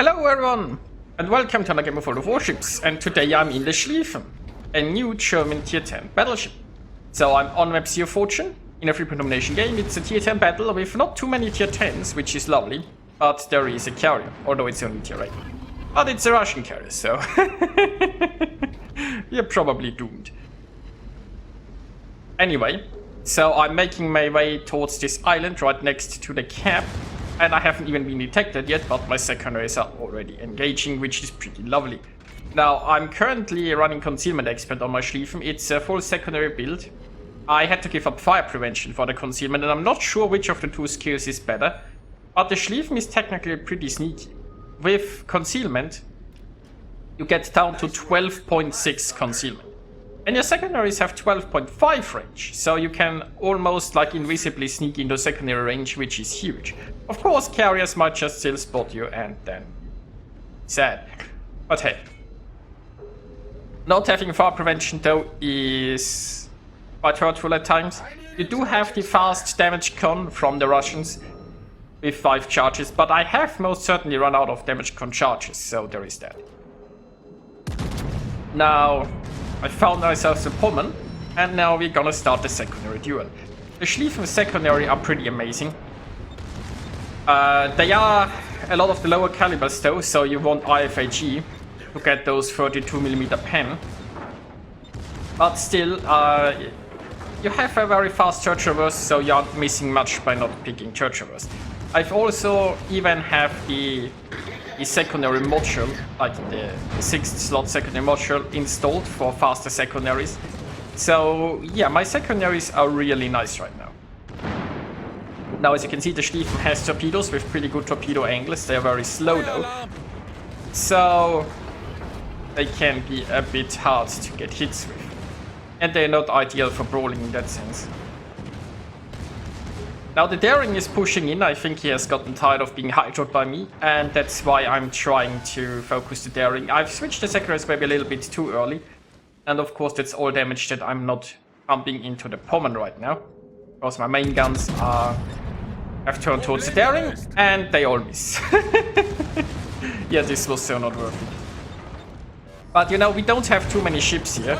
Hello everyone, and welcome to another game of World of Warships, and today I'm in the Schlieffen, a new German tier 10 battleship. So I'm on map Sea of Fortune, in a 3-point domination game. It's a tier 10 battle with not too many tier 10s, which is lovely, but there is a carrier, although it's only tier 8. But it's a Russian carrier, so you're probably doomed. Anyway, so I'm making my way towards this island right next to the cap. And I haven't even been detected yet, but my secondaries are already engaging, which is pretty lovely. Now, I'm currently running Concealment Expert on my Schlieffen. It's a full secondary build. I had to give up Fire Prevention for the Concealment, and I'm not sure which of the two skills is better. But the Schlieffen is technically pretty sneaky. With Concealment, you get down to 12.6 Concealment. And your secondaries have 12.5 range, so you can almost like invisibly sneak into secondary range, which is huge. Of course, carriers might just still spot you and then sad. But hey, not having fire prevention though is quite hurtful at times. You do have the fast damage con from the Russians with 5 charges, but I have most certainly run out of damage con charges, so there is that. Now, I found ourselves a Pommern, and now we're gonna start the secondary duel. The Schlieffen secondary are pretty amazing. They are a lot of the lower calibers though, so you want IFAG to get those 32mm pen. But still, you have a very fast church reverse, so you aren't missing much by not picking church reverse. I've also even have the secondary module, like the 6th slot secondary module installed for faster secondaries. So yeah, my secondaries are really nice right now. Now, as you can see, the Schlieffen has torpedoes with pretty good torpedo angles. They are very slow though, so they can be a bit hard to get hits with. And they're not ideal for brawling in that sense. Now the Daring is pushing in. I think he has gotten tired of being hydroed by me, and that's why I'm trying to focus the Daring. I've switched the secondaries maybe a little bit too early, and of course that's all damage that I'm not pumping into the Pommern right now, because my main guns have turned towards the Daring, and they all miss. Yeah, this was so not worth it. But you know, we don't have too many ships here,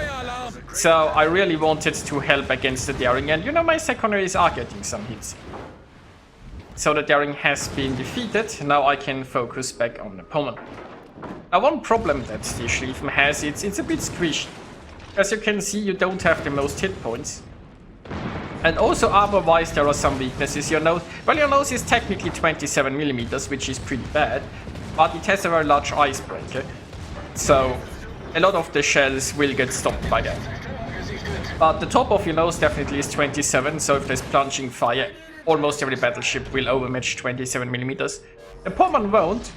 so I really wanted to help against the Daring, and you know, my secondaries are getting some hits. So the Daring has been defeated. Now I can focus back on the Pommern. Now one problem that the Schlieffen has, it's a bit squishy. As you can see, you don't have the most hit points. And also armor-wise, there are some weaknesses. Your nose, well, your nose is technically 27mm, which is pretty bad, but it has a very large icebreaker. So a lot of the shells will get stopped by that. But the top of your nose definitely is 27, so if there's plunging fire, almost every battleship will overmatch 27mm. The Pommern won't,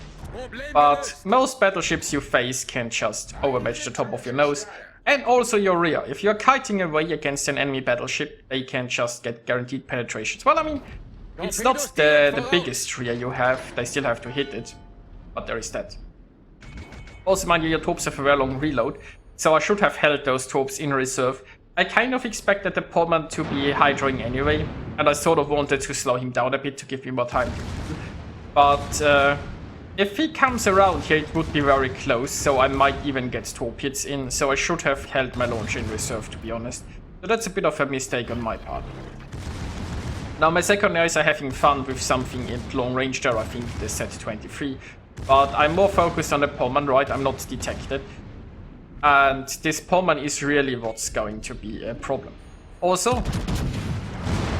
but most battleships you face can just overmatch the top of your nose. And also your rear. If you're kiting away against an enemy battleship, they can just get guaranteed penetrations. Well, I mean, it's not the biggest rear you have, they still have to hit it, but there is that. Also, mind you, your torps have a very long reload, so I should have held those torps in reserve. I kind of expected the Pommern to be hydroing anyway, and I sort of wanted to slow him down a bit to give me more time. But if he comes around here, it would be very close, so I might even get torpedoes in, so I should have held my launcher in reserve, to be honest. So that's a bit of a mistake on my part. Now my secondaries are having fun with something in long range there, I think they set 23. But I'm more focused on the Pommern, right? I'm not detected. And this Pommern is really what's going to be a problem. Also,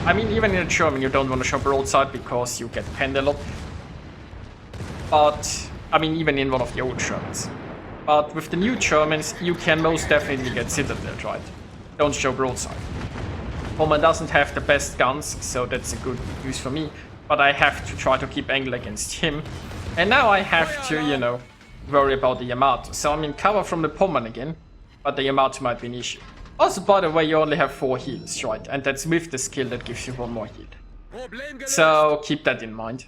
I mean, even in a German you don't want to show broadside because you get penned a lot. But, I mean, even in one of the old Germans. But with the new Germans, you can most definitely get Citadel, right? Don't show broadside. Pommern doesn't have the best guns, so that's a good news for me. But I have to try to keep angle against him. And now I have to, you know, worry about the Yamato. So I'm in cover from the Pommern again, but the Yamato might be an issue. Also, by the way, you only have 4 heals, right? And that's with the skill that gives you 1 more heal. So keep that in mind.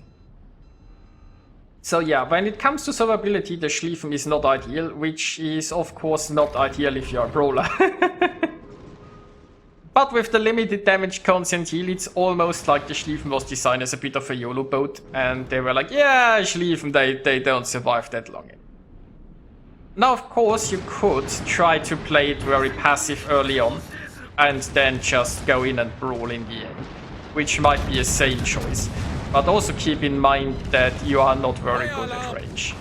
So yeah, when it comes to survivability, the Schlieffen is not ideal, which is of course not ideal if you're a brawler. But with the limited damage, constant heal, it's almost like the Schlieffen was designed as a bit of a YOLO boat. And they were like, yeah, Schlieffen, they don't survive that long. Now, of course, you could try to play it very passive early on. And then just go in and brawl in the end. Which might be a sane choice. But also keep in mind that you are not very good at range.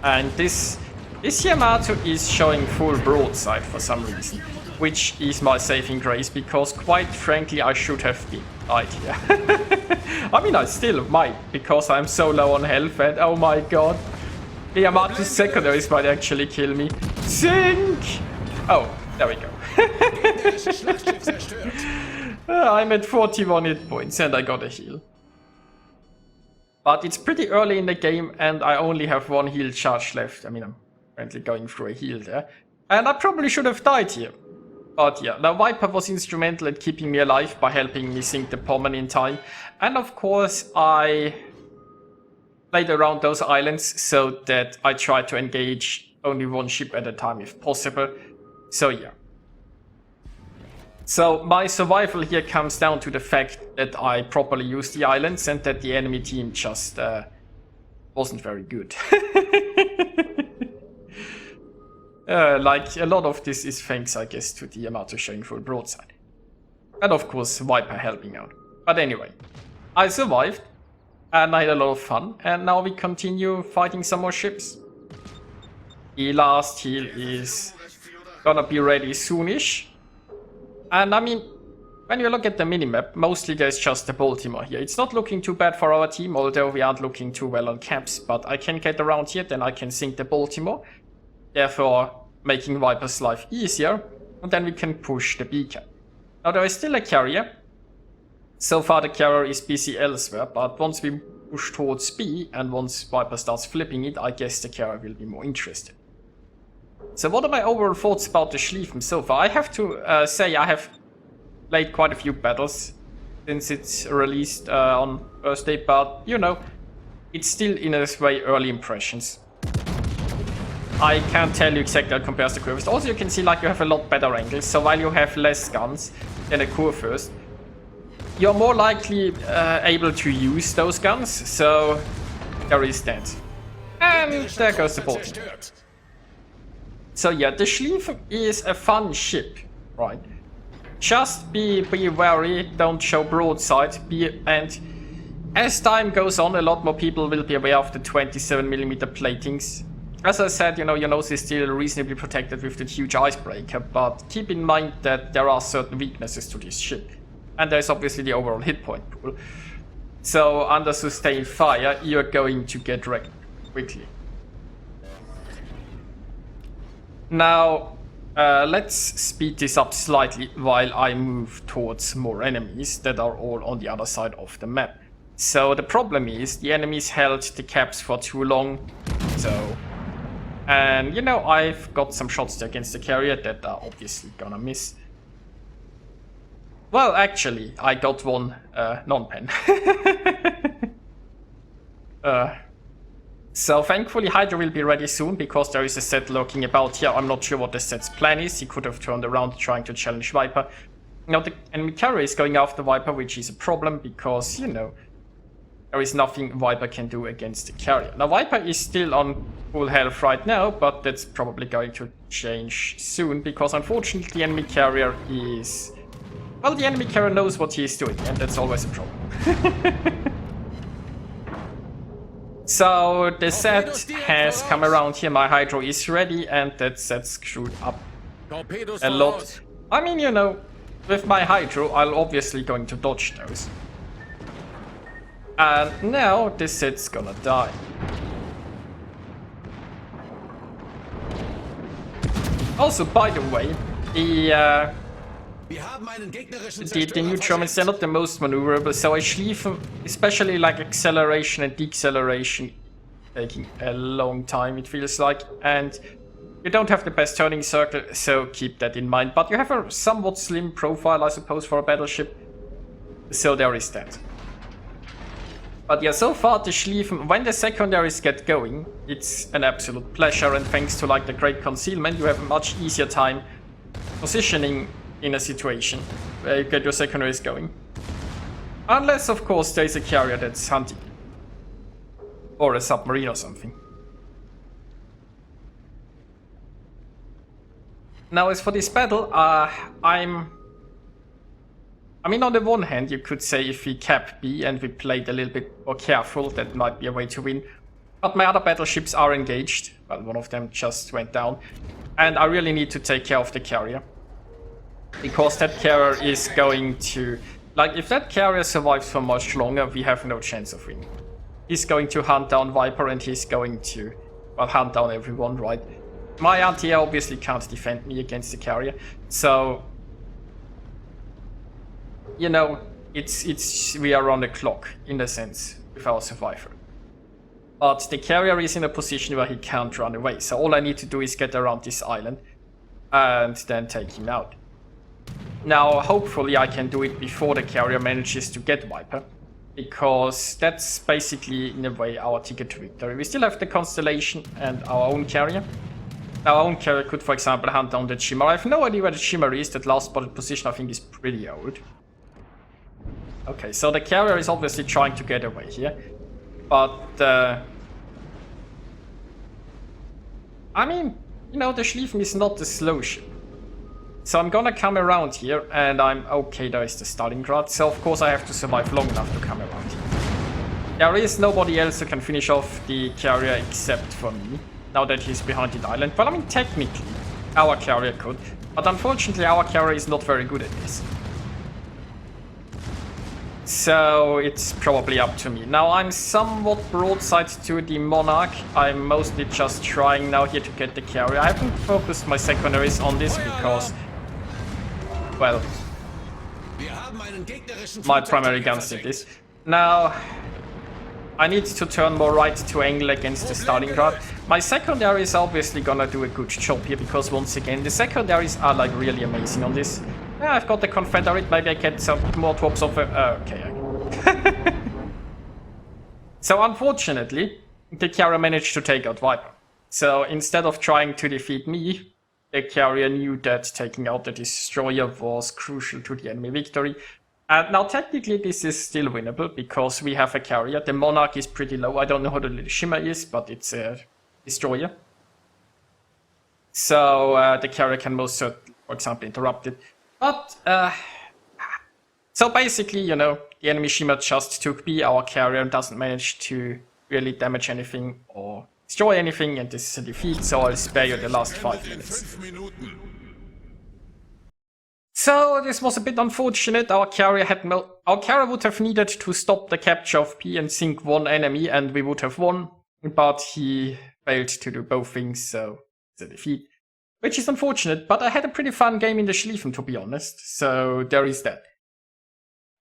And this Yamato is showing full broadside for some reason. Which is my saving grace, because quite frankly I should have been died here. I mean, I still might, because I'm so low on health and oh my god. The Yamato's secondaries might actually kill me. Sink! Oh, there we go. I'm at 41 hit points and I got a heal. But it's pretty early in the game and I only have one heal charge left. I mean, I'm currently going through a heal there. And I probably should have died here. But yeah, now Viper was instrumental in keeping me alive by helping me sink the Pommern in time. And of course I played around those islands so that I tried to engage only one ship at a time if possible. So yeah. So my survival here comes down to the fact that I properly used the islands and that the enemy team just wasn't very good. Like, a lot of this is thanks, I guess, to the Yamato showing full broadside. And of course, Viper helping out. But anyway, I survived, and I had a lot of fun, and now we continue fighting some more ships. The last heal is gonna be ready soonish. And I mean, when you look at the minimap, mostly there's just the Baltimore here. It's not looking too bad for our team, although we aren't looking too well on caps, but I can get around here, then I can sink the Baltimore. Therefore, making Viper's life easier, and then we can push the beacon. Now there is still a carrier. So far the carrier is busy elsewhere, but once we push towards B, and once Viper starts flipping it, I guess the carrier will be more interested. So what are my overall thoughts about the Schlieffen so far? I have to say I have played quite a few battles since it's released on Thursday, but you know, it's still in a way early impressions. I can't tell you exactly how it compares to Kurfürst. Also, you can see like you have a lot better angles. So while you have less guns than a Kurfürst, you're more likely able to use those guns. So there is that. And there goes the Baltimore. So yeah, the Schlieffen is a fun ship, right? Just be wary, don't show broadside, and as time goes on, a lot more people will be aware of the 27mm platings. As I said, you know, your nose is still reasonably protected with the huge icebreaker, but keep in mind that there are certain weaknesses to this ship. And there's obviously the overall hit point pool. So under sustained fire, you're going to get wrecked quickly. Now, let's speed this up slightly while I move towards more enemies that are all on the other side of the map. So the problem is the enemies held the caps for too long, so... And, you know, I've got some shots there against the carrier that are obviously gonna miss. Well, actually, I got one non-pen. So thankfully Hydra will be ready soon, because there is a set lurking about here. I'm not sure what the set's plan is. He could have turned around trying to challenge Viper. Now the enemy carrier is going after Viper, which is a problem because, you know, there is nothing Viper can do against the carrier. Now Viper is still on full health right now, but that's probably going to change soon, because unfortunately the enemy carrier is... Well, the enemy carrier knows what he is doing, and that's always a problem. So the set has come around here, my Hydro is ready, and that set's screwed up a lot. I mean, you know, with my Hydro, I'm obviously going to dodge those. And now this set's gonna die. Also, by the way, the new Germans, they're not the most maneuverable, so I Schlieffen, especially like acceleration and deceleration, taking a long time it feels like, and you don't have the best turning circle, so keep that in mind. But you have a somewhat slim profile, I suppose, for a battleship, so there is that. But yeah, so far the Schlieffen, when the secondaries get going, it's an absolute pleasure, and thanks to like the great concealment, you have a much easier time positioning in a situation where you get your secondaries going. Unless, of course, there's a carrier that's hunting. Or a submarine or something. Now, as for this battle, I mean, on the one hand, you could say if we cap B and we played a little bit more careful, that might be a way to win. But my other battleships are engaged. Well, one of them just went down. And I really need to take care of the carrier. Because that carrier is going to... Like, if that carrier survives for much longer, we have no chance of winning. He's going to hunt down Viper and he's going to, well, hunt down everyone, right? My anti-air obviously can't defend me against the carrier. So, you know, we are on the clock, in a sense, with our survivor. But the carrier is in a position where he can't run away. So all I need to do is get around this island and then take him out. Now, hopefully I can do it before the carrier manages to get Viper. Because that's basically, in a way, our ticket to victory. We still have the Constellation and our own carrier. Our own carrier could, for example, hunt down the Shimmer. I have no idea where the Shimmer is. That last spotted position, I think, is pretty old. Okay, so the carrier is obviously trying to get away here. But, I mean, you know, the Schlieffen is not a slow ship. So I'm gonna come around here, and I'm... Okay, there is the Stalingrad, so of course I have to survive long enough to come around here. There is nobody else who can finish off the carrier except for me, now that he's behind the island. Well, I mean, technically, our carrier could, but unfortunately our carrier is not very good at this. So it's probably up to me. Now I'm somewhat broadside to the Monarch. I'm mostly just trying now here to get the carrier. I haven't focused my secondaries on this because... Well, my primary guns did this. Now, I need to turn more right to angle against the Stalingrad. My secondary is obviously gonna do a good job here because once again, the secondaries are like really amazing on this. Yeah, I've got the Confederate, maybe I get some more drops of... okay. So unfortunately, the carrier managed to take out Viper. So instead of trying to defeat me, the carrier knew that taking out the destroyer was crucial to the enemy victory. And now technically this is still winnable because we have a carrier. The Monarch is pretty low. I don't know how the little Shimmer is, but it's a destroyer. So the carrier can most certainly, for example, interrupt it. But, so basically, you know, the enemy Shimmer just took B, our carrier doesn't manage to really damage anything or destroy anything, and this is a defeat, so I'll spare you the last 5 minutes. So this was a bit unfortunate. Our carrier would have needed to stop the capture of P and sink one enemy, and we would have won, but he failed to do both things, so it's a defeat. Which is unfortunate, but I had a pretty fun game in the Schlieffen, to be honest, so there is that.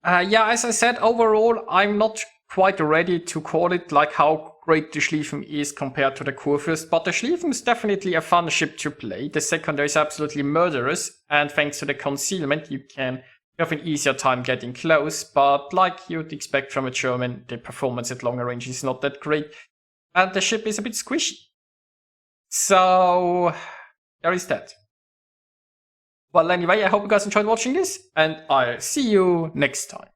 Yeah, as I said, overall, I'm not quite ready to call it like how great the Schlieffen is compared to the Kurfürst, but the Schlieffen is definitely a fun ship to play. The secondary is absolutely murderous, and thanks to the concealment, you have an easier time getting close, but like you'd expect from a German, the performance at longer range is not that great, and the ship is a bit squishy. So, there is that. Well, anyway, I hope you guys enjoyed watching this, and I'll see you next time.